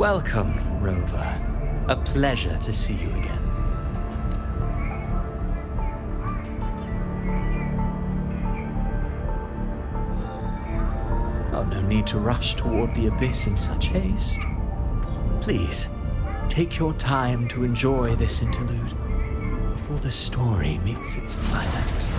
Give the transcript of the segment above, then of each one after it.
Welcome, Rover. A pleasure to see you again. Oh, no need to rush toward the abyss in such haste. Please, take your time to enjoy this interlude before the story meets its climax.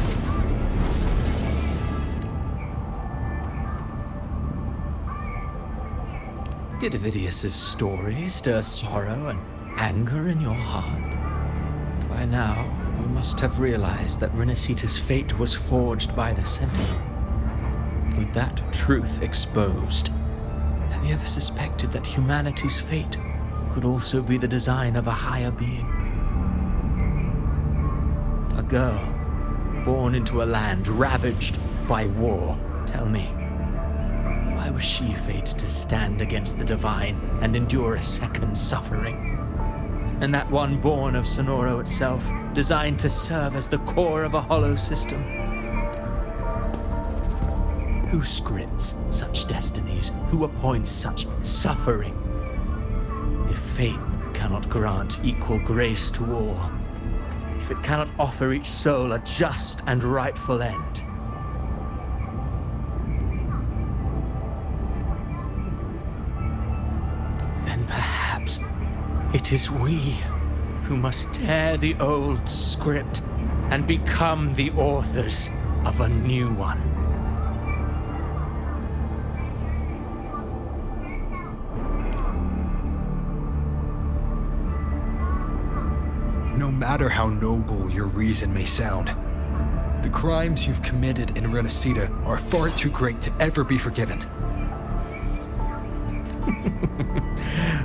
Did Ovidius's story stir sorrow and anger in your heart? By now, you must have realized that Rinascita's fate was forged by the Sentinel. With that truth exposed, have you ever suspected that humanity's fate could also be the design of a higher being? A girl born into a land ravaged by war. Tell me, why was she fated to stand against the divine and endure a second suffering? And that one born of Sonoro itself, designed to serve as the core of a hollow system? Who scripts such destinies? Who appoints such suffering? If fate cannot grant equal grace to all, if it cannot offer each soul a just and rightful end, then perhaps it is we who must tear the old script and become the authors of a new one. No matter how noble your reason may sound, the crimes you've committed in Rinascita are far too great to ever be forgiven.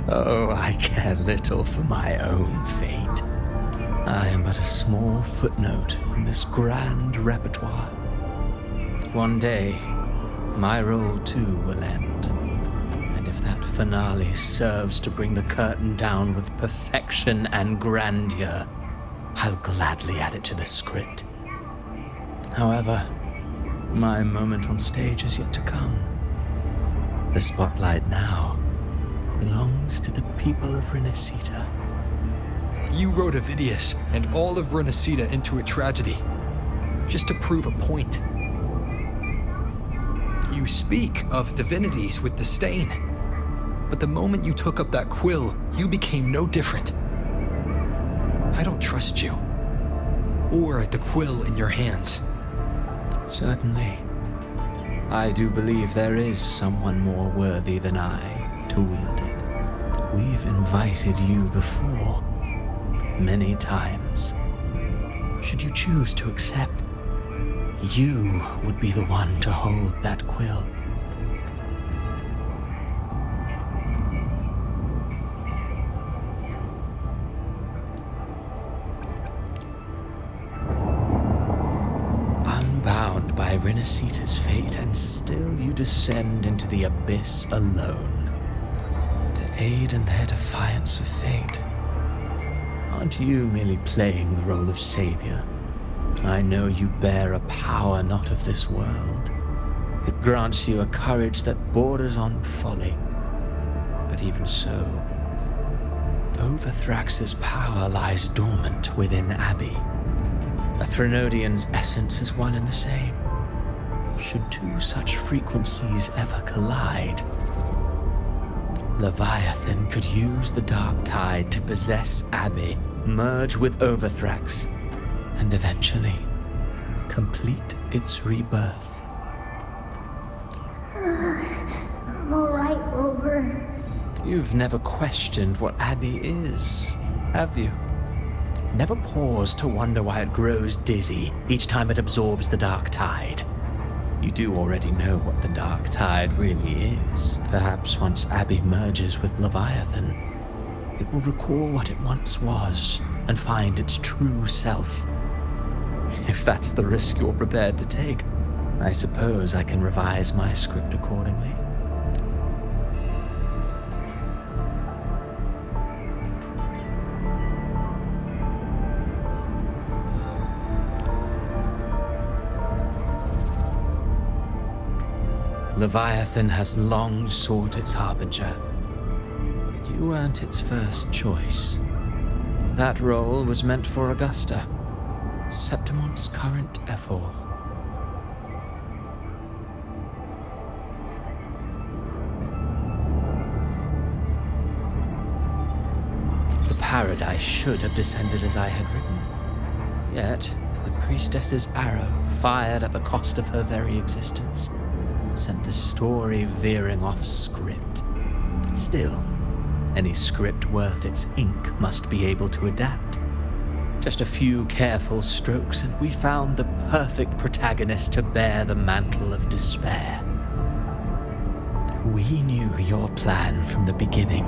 Oh, I care little for my own fate. I am but a small footnote in this grand repertoire. One day, my role too will end. And if that finale serves to bring the curtain down with perfection and grandeur, I'll gladly add it to the script. However, my moment on stage is yet to come. The spotlight now belongs to the people of Rinascita. You wrote Ovidius and all of Rinascita into a tragedy, just to prove a point. You speak of divinities with disdain, but the moment you took up that quill, you became no different. I don't trust you, or the quill in your hands. Certainly. I do believe there is someone more worthy than I to wield it. We've invited you before, many times. Should you choose to accept, you would be the one to hold that quill. Unbound by Rinascita's fate, and still you descend into the abyss alone to aid in their defiance of fate. Aren't you merely playing the role of savior? I know you bear a power not of this world. It grants you a courage that borders on folly. But even so, Overthrax's power lies dormant within Abbey. A Threnodian's essence is one and the same. Should two such frequencies ever collide, Leviathan could use the dark tide to possess Abbey, merge with Overthrax, and eventually complete its rebirth. I'm alright, Rover. You've never questioned what Abbey is, have you? Never paused to wonder why it grows dizzy each time it absorbs the dark tide. You do already know what the dark tide really is. Perhaps once Abbey merges with Leviathan, it will recall what it once was and find its true self. If that's the risk you're prepared to take, I suppose I can revise my script accordingly. Leviathan has long sought its harbinger. It You weren't its first choice. That role was meant for Augusta, Septimon's current Ephor. The paradise should have descended as I had written. Yet, the priestess's arrow, fired at the cost of her very existence, sent the story veering off script. Still, any script worth its ink must be able to adapt. Just a few careful strokes and we found the perfect protagonist to bear the mantle of despair. We knew your plan from the beginning.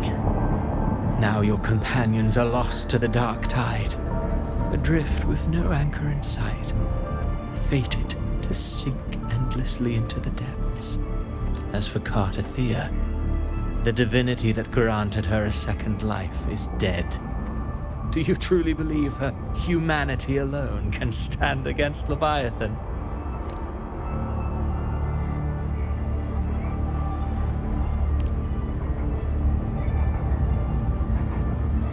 Now your companions are lost to the dark tide, adrift with no anchor in sight, fated to sink endlessly into the depths. As for Cartathea, the divinity that granted her a second life is dead. Do you truly believe her humanity alone can stand against Leviathan?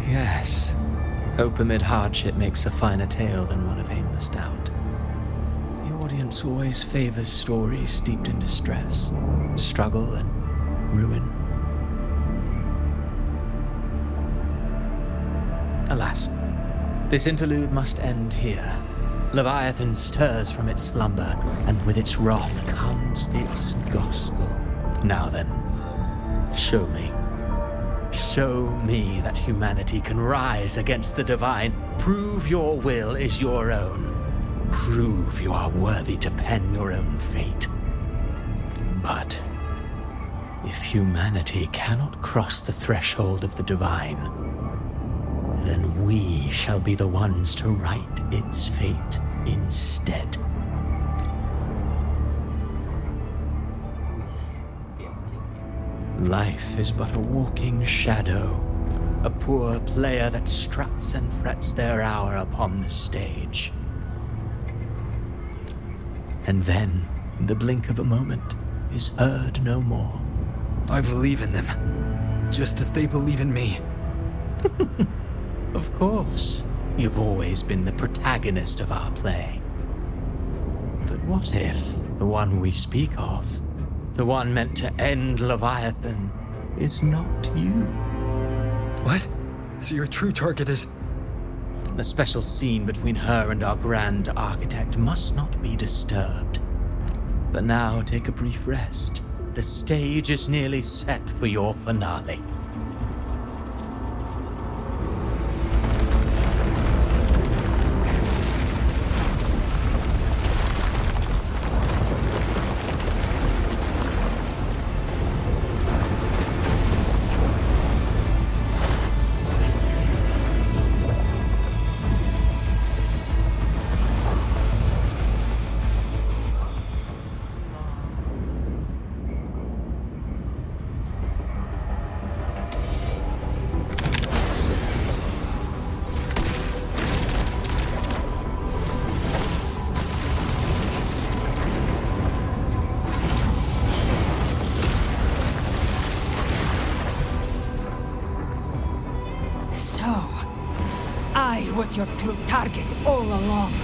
Yes, hope amid hardship makes a finer tale than one of aimless doubt. The audience always favors stories steeped in distress, struggle, and ruin. Alas, this interlude must end here. Leviathan stirs from its slumber, and with its wrath comes its gospel. Now then, show me. Show me that humanity can rise against the divine. Prove your will is your own. Prove you are worthy to pen your own fate. But if humanity cannot cross the threshold of the divine, then we shall be the ones to write its fate instead. Life is but a walking shadow, a poor player that struts and frets their hour upon the stage. And then, in the blink of a moment, is heard no more. I believe in them, just as they believe in me. Of course, you've always been the protagonist of our play. But what if the one we speak of, the one meant to end Leviathan, is not you? What? So your true target is... The special scene between her and our grand architect must not be disturbed. But now take a brief rest. The stage is nearly set for your finale. I was your true target all along.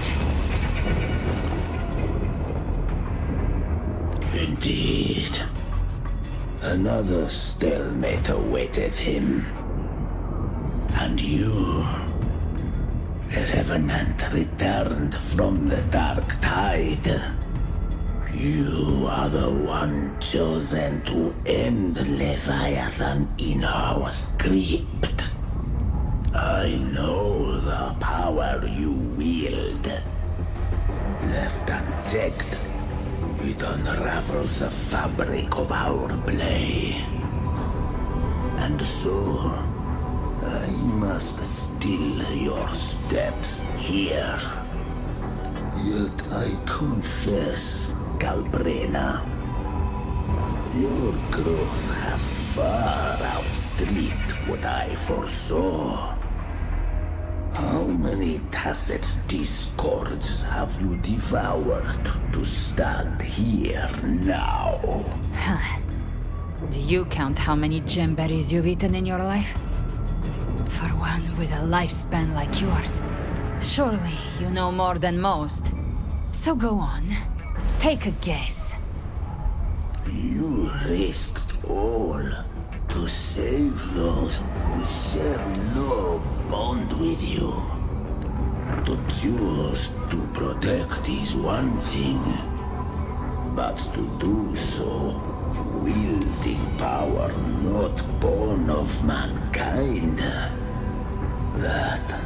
Indeed. Another stalemate awaited him. And you, the Revenant returned from the dark tide. You are the one chosen to end Leviathan in our script. I know the power you wield. Left unchecked, it unravels the fabric of our play. And so, I must still your steps here. Yet I confess, Calbrena, your growth hath far outstripped what I foresaw. How many tacit discords have you devoured to stand here now? Do you count how many gemberries you've eaten in your life? For one with a lifespan like yours, surely you know more than most. So go on, take a guess. You risked all to save those who share no bond with you. To choose to protect is one thing, but to do so wielding power not born of mankind, that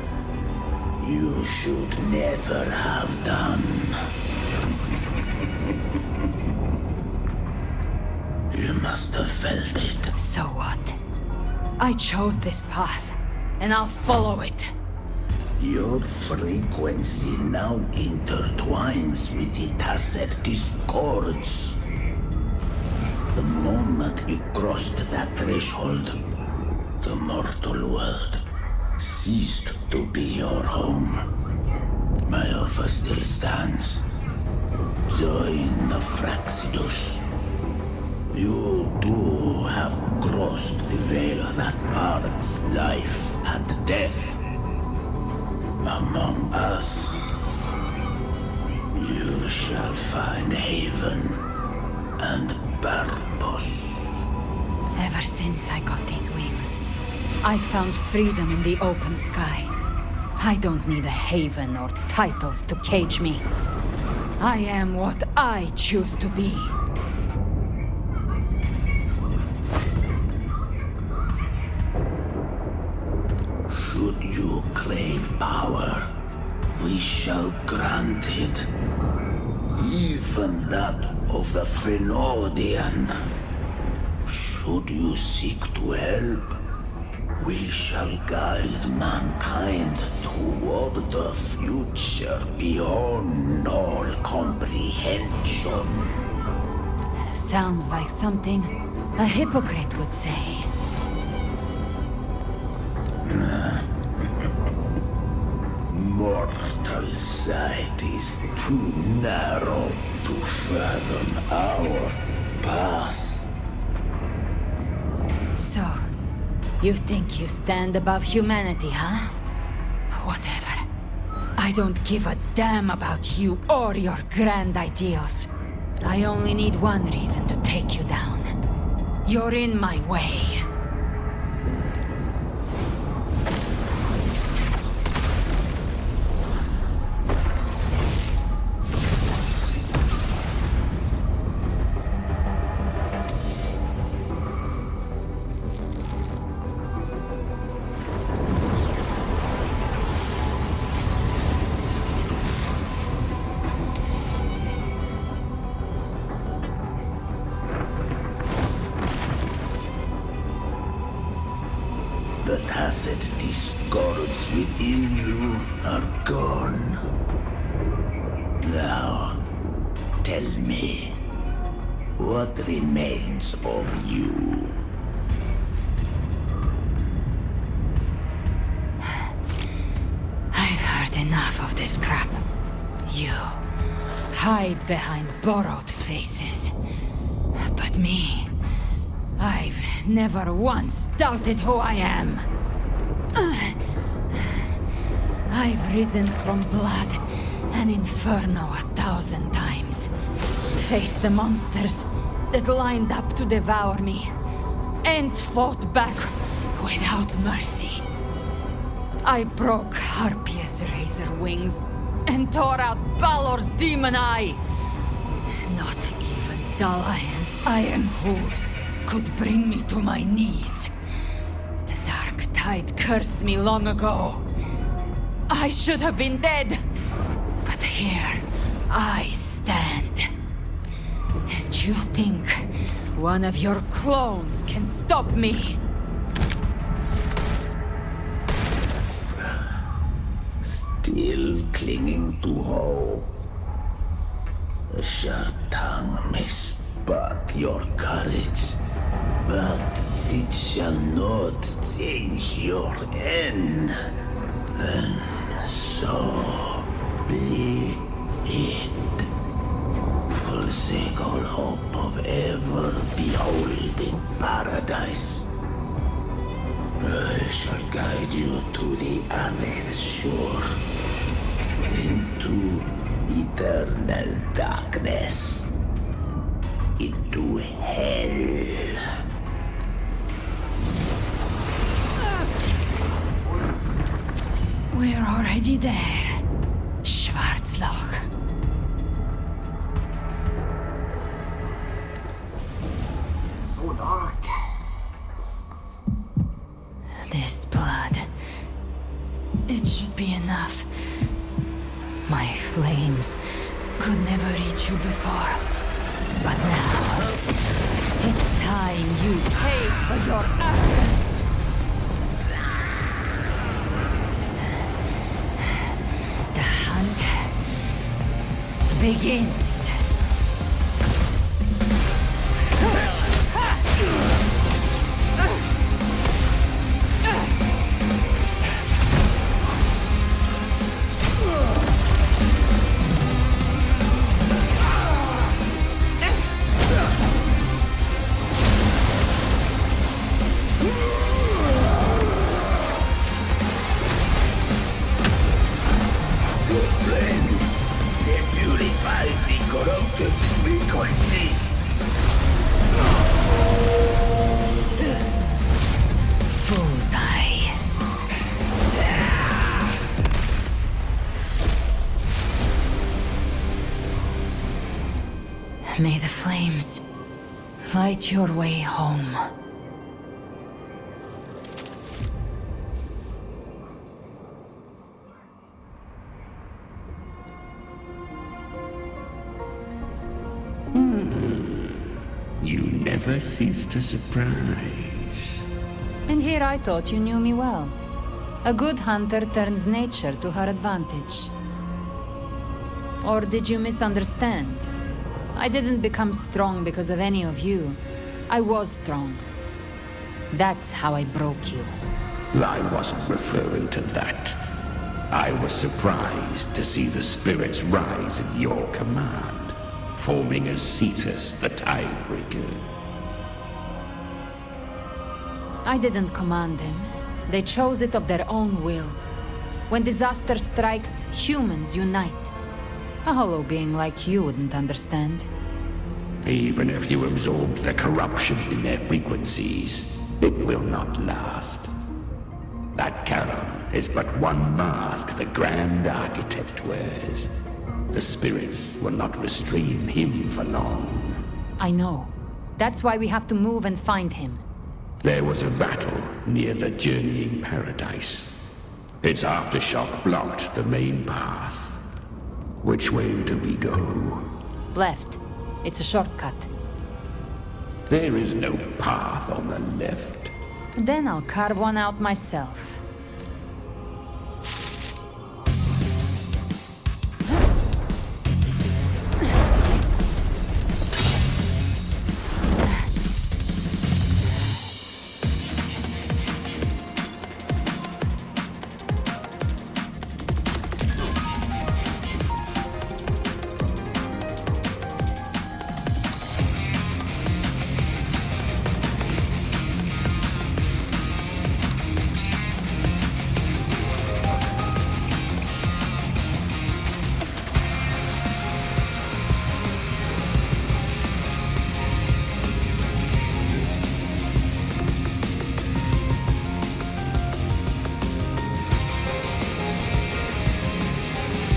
you should never have done. You must have felt it. So what? I chose this path, and I'll follow it. Your frequency now intertwines with the tacet discords. The moment you crossed that threshold, the mortal world ceased to be your home. My offer still stands. Join the Fraxidus. You too have crossed the veil that parts life and death. Among us, you shall find haven and purpose. Ever since I got these wings, I found freedom in the open sky. I don't need a haven or titles to cage me. I am what I choose to be. Should you crave power, we shall grant it. Even that of the Frenodian. Should you seek to help, we shall guide mankind toward the future beyond all comprehension. Sounds like something a hypocrite would say. Mortal sight is too narrow to fathom our path. So, you think you stand above humanity, huh? Whatever. I don't give a damn about you or your grand ideals. I only need one reason to take you down. You're in my way. The tacit discords within you are gone. Now, tell me, what remains of you? I've heard enough of this crap. You hide behind borrowed faces. But me, I've never once doubted who I am. I've risen from blood and inferno 1,000 times. Faced the monsters that lined up to devour me, and fought back without mercy. I broke Harpia's razor wings and tore out Balor's demon eye. Not even Dalahan's iron hooves could bring me to my knees. The dark tide cursed me long ago. I should have been dead, but here I stand. And you think one of your clones can stop me? Still clinging to hope. A sharp tongue may spark your courage, but it shall not change your end. Then so be it. Forsake all hope of ever beyond. beholding paradise. I shall guide you to the Amel's shore, into eternal darkness, into hell. We're already there. Schwarzloch. So dark. This blood. It should be enough. My flames could never reach you before. But now, it's time you pay for your actions. The hunt begins. Friends, they purify the corrupted frequencies. Bullseye. May the flames light your way home. You never cease to surprise. And here I thought you knew me well. A good hunter turns nature to her advantage. Or did you misunderstand? I didn't become strong because of any of you. I was strong. That's how I broke you. I wasn't referring to that. I was surprised to see the spirits rise at your command, forming as Cetus the Tidebreaker. I didn't command them. They chose it of their own will. When disaster strikes, humans unite. A hollow being like you wouldn't understand. Even if you absorb the corruption in their frequencies, it will not last. That Charon is but one mask the Grand Architect wears. The spirits will not restrain him for long. I know. That's why we have to move and find him. There was a battle near the Journeying Paradise. Its aftershock blocked the main path. Which way do we go? Left. It's a shortcut. There is no path on the left. Then I'll carve one out myself.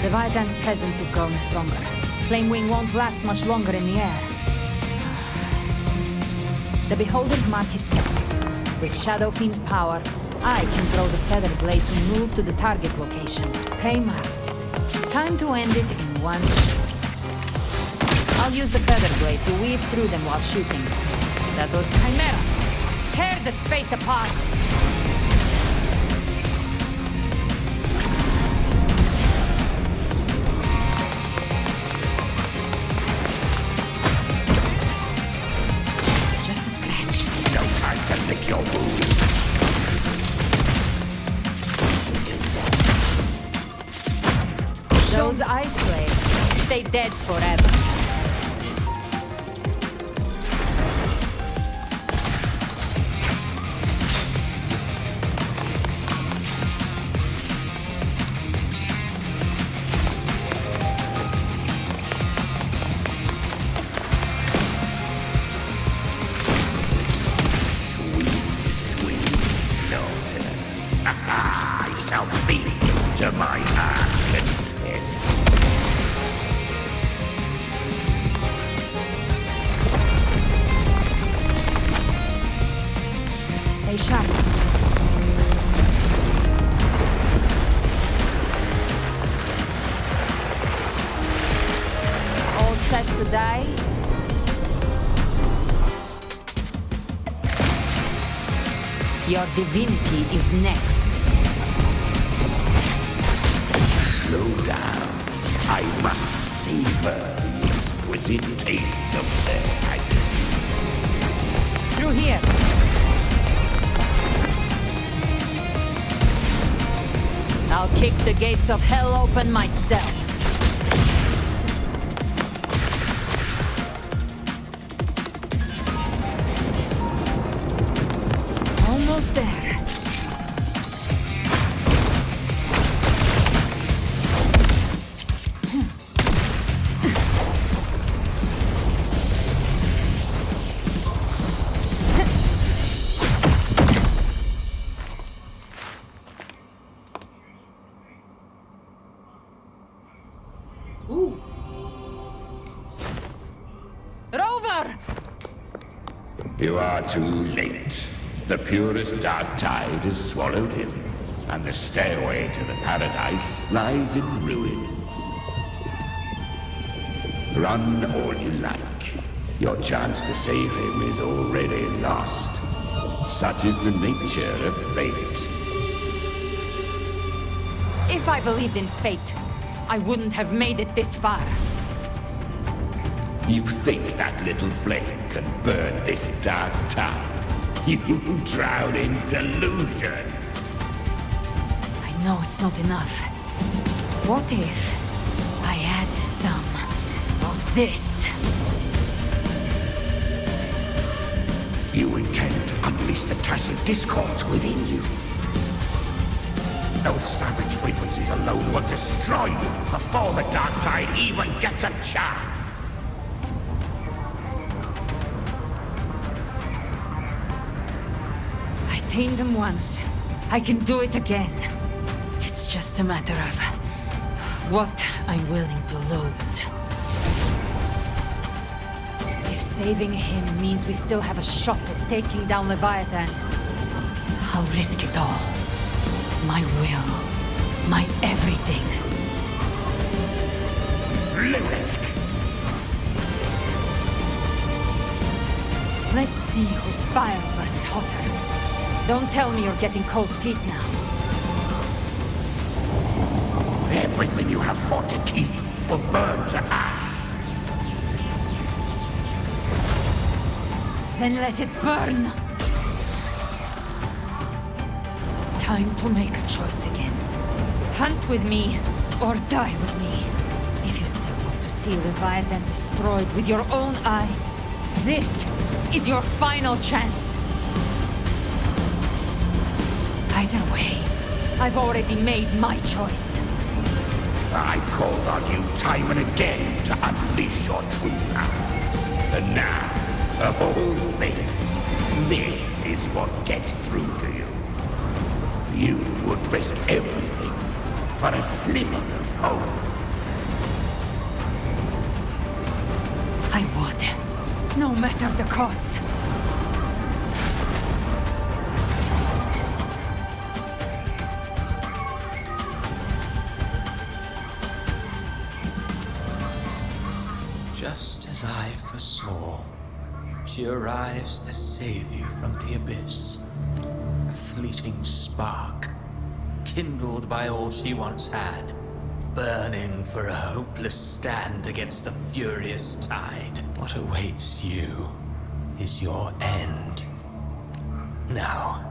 Leviathan's presence is growing stronger. Flamewing won't last much longer in the air. The Beholder's mark is set. With Shadow Fiend's power, I can throw the Feather Blade to move to the target location. Prey marks. Time to end it in one shot. I'll use the Feather Blade to weave through them while shooting. That those chimeras tear the space apart. Lick your wounds. Those ice slaves stay dead forever. set to die? Your divinity is next. Slow down. I must savor the exquisite taste of their agony. Through here. I'll kick the gates of hell open myself. Almost there. Rover! You are too late. The purest dark tide has swallowed him, and the stairway to the paradise lies in ruins. Run all you like. Your chance to save him is already lost. Such is the nature of fate. If I believed in fate, I wouldn't have made it this far. You think that little flame can burn this dark tide? You drown in delusion. I know it's not enough. What if I add some of this? You intend to unleash the tacit discords within you. Those savage frequencies alone will destroy you before the dark tide even gets a chance. I tamed them once. I can do it again. It's just a matter of what I'm willing to lose. If saving him means we still have a shot at taking down Leviathan, I'll risk it all. My will, my everything. Lunatic! Let's see whose fire burns hotter. Don't tell me you're getting cold feet now. Everything you have fought to keep will burn to ash. Then let it burn! Time to make a choice again. Hunt with me, or die with me. If you still want to see Leviathan destroyed with your own eyes, this is your final chance. Either way, I've already made my choice. I called on you time and again to unleash your true power. And now, of all things, this is what gets through to you. You would risk everything for a sliver of hope. I would, no matter the cost. Just as I foresaw, she arrives to save you from the abyss. A fleeting spark, kindled by all she once had, burning for a hopeless stand against the furious tide. What awaits you is your end. Now,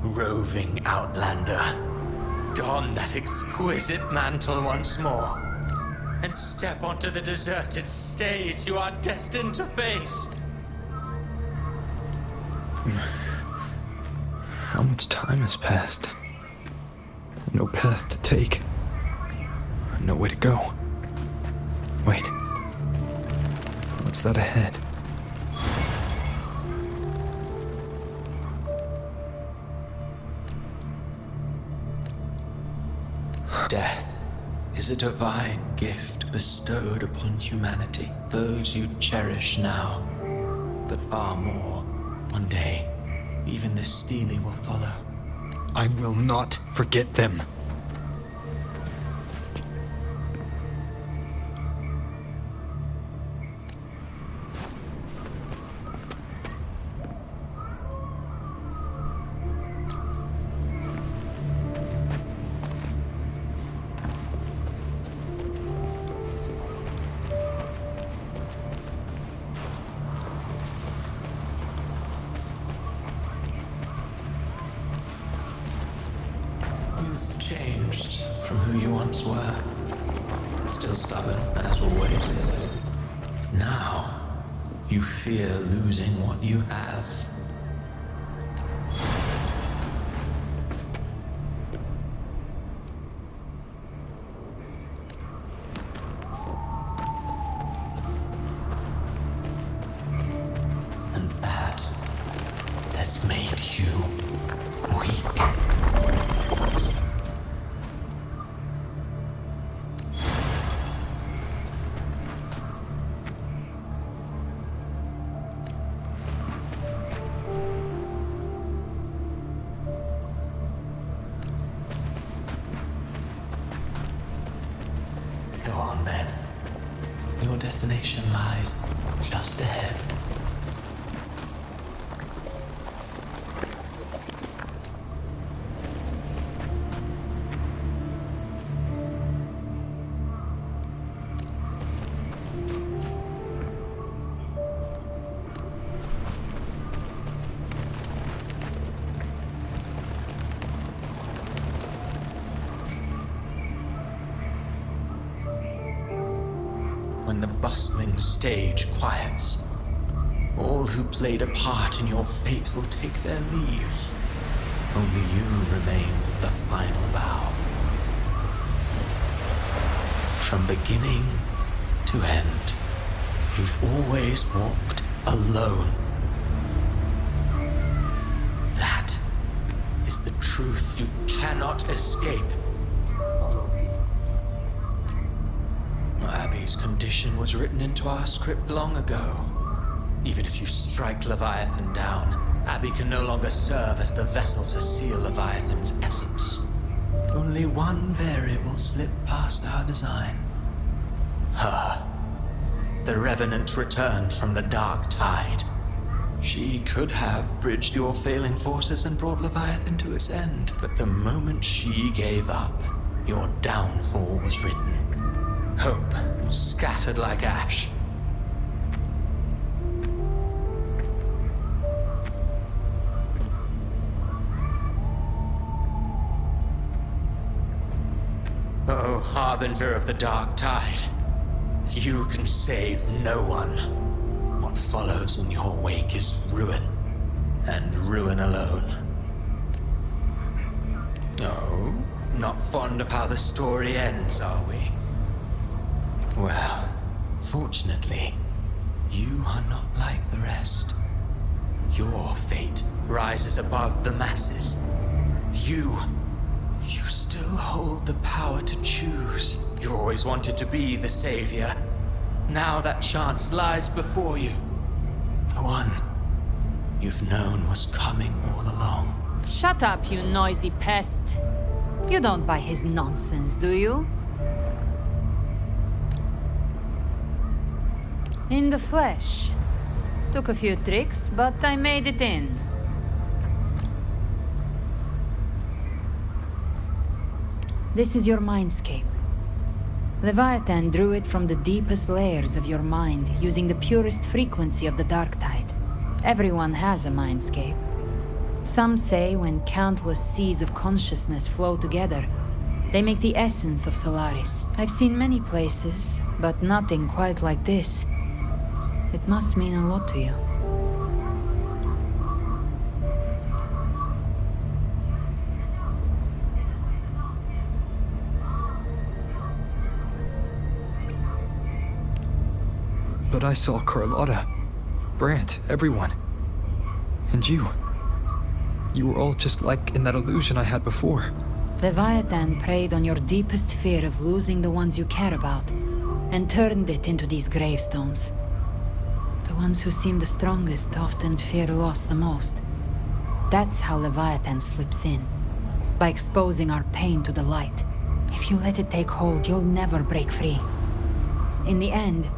roving outlander, don that exquisite mantle once more, and step onto the deserted stage you are destined to face. How much time has passed? No path to take. No way to go. Wait. What's that ahead? Death is a divine gift bestowed upon humanity. Those you cherish now, but far more one day. Even this stealing will follow. I will not forget them. changed from who you once were. Still stubborn, as always. Now, you fear losing what you have. And that has made you weak. Go on then. Your destination lies just ahead. When the bustling stage quiets, all who played a part in your fate will take their leave. Only you remain for the final bow. From beginning to end, you've always walked alone. That is the truth you cannot escape. Abby's condition was written into our script long ago. Even if you strike Leviathan down, Abby can no longer serve as the vessel to seal Leviathan's essence. Only one variable slipped past our design. Her. The Revenant returned from the dark tide. She could have bridged your failing forces and brought Leviathan to its end, but the moment she gave up, your downfall was written. Hope scattered like ash. Oh, harbinger of the dark tide, you can save no one. What follows in your wake is ruin, and ruin alone. Oh, not fond of how the story ends, are we? Well, fortunately, you are not like the rest. Your fate rises above the masses. You still hold the power to choose. You always wanted to be the savior. Now that chance lies before you. The one you've known was coming all along. Shut up, you noisy pest. You don't buy his nonsense, do you? In the flesh. Took a few tricks, but I made it in. This is your mindscape. Leviathan drew it from the deepest layers of your mind, using the purest frequency of the dark tide. Everyone has a mindscape. Some say when countless seas of consciousness flow together, they make the essence of Solaris. I've seen many places, but nothing quite like this. It must mean a lot to you. But I saw Carlotta, Brant, everyone. And you. You were all just like in that illusion I had before. Leviathan preyed on your deepest fear of losing the ones you care about, and turned it into these gravestones. The ones who seem the strongest often fear loss the most. That's how Leviathan slips in, by exposing our pain to the light. If you let it take hold, you'll never break free. In the end,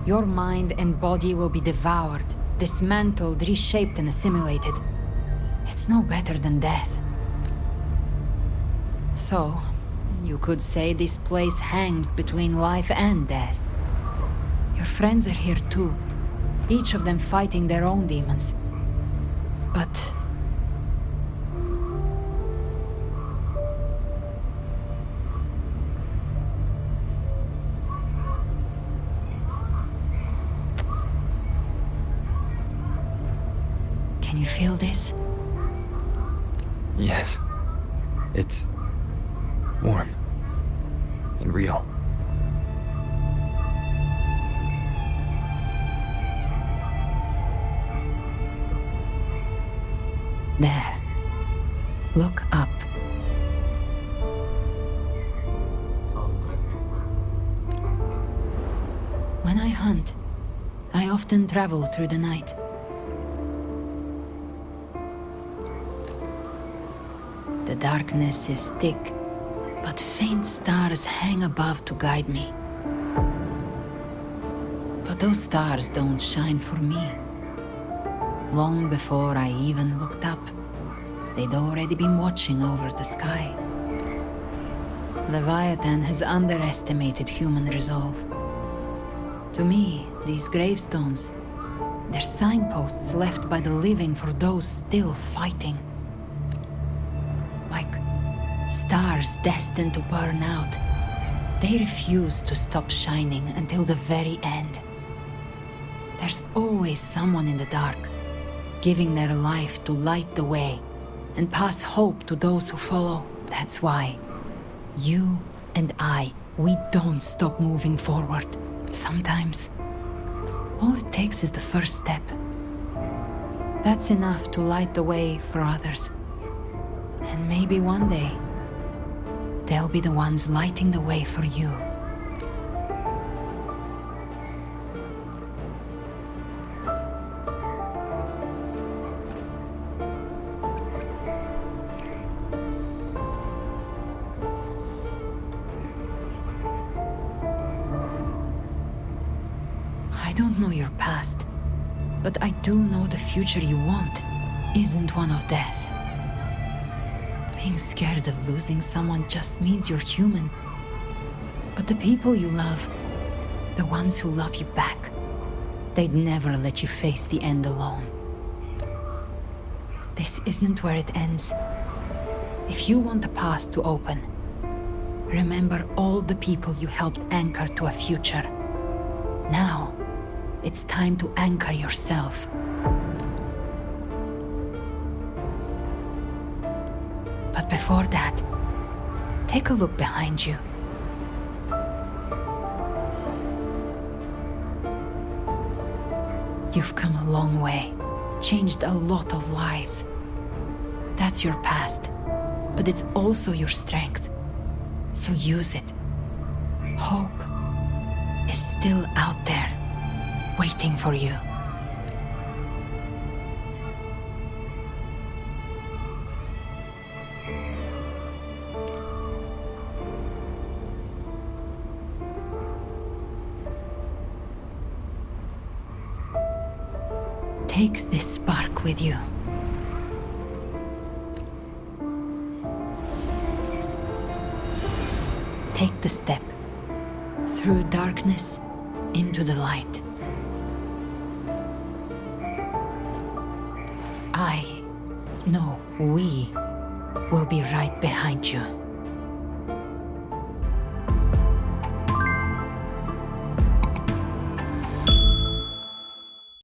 your mind and body will be devoured, dismantled, reshaped, and assimilated. It's no better than death. So, you could say this place hangs between life and death. Your friends are here too, each of them fighting their own demons. But you feel this? Yes. It's warm and real. There. Look up. When I hunt, I often travel through the night. The darkness is thick, but faint stars hang above to guide me. But those stars don't shine for me. Long before I even looked up, they'd already been watching over the sky. Leviathan has underestimated human resolve. To me, these gravestones, they're signposts left by the living for those still fighting. Like stars destined to burn out, they refuse to stop shining until the very end. There's always someone in the dark, giving their life to light the way and pass hope to those who follow. That's why you and I, we don't stop moving forward. Sometimes, all it takes is the first step. That's enough to light the way for others. And maybe one day, they'll be the ones lighting the way for you. I don't know your past, but I do know the future you want isn't one of death. Being scared of losing someone just means you're human. But the people you love, the ones who love you back, they'd never let you face the end alone. This isn't where it ends. If you want the path to open, remember all the people you helped anchor to a future. Now, it's time to anchor yourself. But before that, take a look behind you. You've come a long way, changed a lot of lives. That's your past, but it's also your strength. So use it. Hope is still out there, waiting for you. Take this spark with you. Take the step through darkness into the light. We will be right behind you.